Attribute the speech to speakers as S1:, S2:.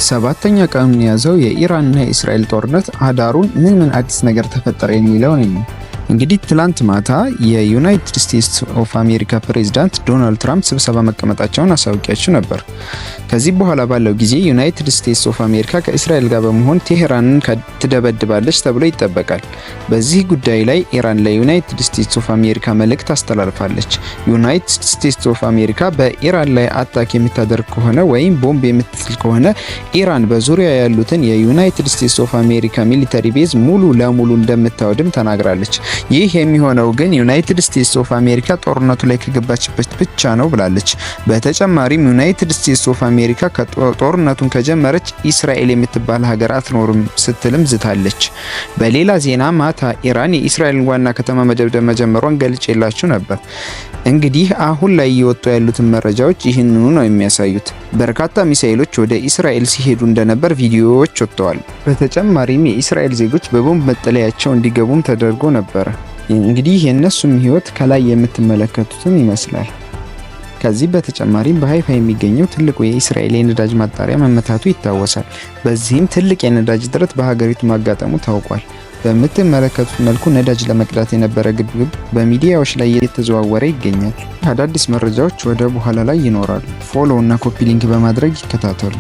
S1: ሰባተኛ ቀኑን የያዘው የኢራንና የእስራኤል ጦርነት አዳሩን ምን አዲስ ነገር ተፈጠረ የሚለው ነው። እንግዲህ ትላንት ማታ የዩናይትድ ስቴትስ ኦፍ አሜሪካ ፕሬዝዳንት ዶናልድ ትራምፕ ስብሰባ መቀመጣቸውን አሳውቂያችሁ ነበር። ከዚህ በኋላ ባለው ጊዜ ዩናይትድ ስቴትስ ኦፍ አሜሪካ ከእስራኤል ጋር በመሆን ቴሄራንን ትደበድባለች ተብሎ ይጠበቃል። በዚህ ጉዳይ ላይ ኢራን ለዩናይትድ ስቴትስ ኦፍ አሜሪካ መልእክት አስተላልፋለች። ዩናይትድ ስቴትስ ኦፍ አሜሪካ በኢራን ላይ አታክ የምታደርግ ከሆነ ወይም ቦምብ የምትጥል ከሆነ ኢራን በዙሪያ ያሉትን የዩናይትድ ስቴትስ ኦፍ አሜሪካ ሚሊተሪ ቤዝ ሙሉ ለሙሉ እንደምታወድም ተናግራለች። ይህ የሚሆነው ግን ዩናይትድ ስቴትስ ኦፍ አሜሪካ ጦርነቱ ላይ ከገባችበት ብቻ ነው ብላለች። በተጨማሪም ዩናይትድ ስቴትስ ኦፍ አሜሪካ ጦርነቱን ከጀመረች እስራኤል የምትባል ሀገር አትኖርም ስትልም ዝታለች። በሌላ ዜና ማታ ኢራን የእስራኤልን ዋና ከተማ መደብደብ መጀመሯን ገልጬላችሁ ነበር። እንግዲህ አሁን ላይ እየወጡ ያሉትን መረጃዎች ይህንኑ ነው የሚያሳዩት። በርካታ ሚሳኤሎች ወደ እስራኤል ሲሄዱ እንደነበር ቪዲዮዎች ወጥተዋል። በተጨማሪም የእስራኤል ዜጎች በቦምብ መጠለያቸው እንዲገቡም ተደርጎ ነበር። እንግዲህ የእነሱም ህይወት ከላይ የምትመለከቱትን ይመስላል። ከዚህ በተጨማሪም በሃይፋ የሚገኘው ትልቁ የእስራኤል የነዳጅ ማጣሪያ መመታቱ ይታወሳል። በዚህም ትልቅ የነዳጅ እጥረት በሀገሪቱ ማጋጠሙ ታውቋል። በምትመለከቱት መልኩ ነዳጅ ለመቅዳት የነበረ ግብግብ በሚዲያዎች ላይ እየተዘዋወረ ይገኛል። አዳዲስ መረጃዎች ወደ በኋላ ላይ ይኖራሉ። ፎሎ እና ኮፒ ሊንክ በማድረግ ይከታተሉ።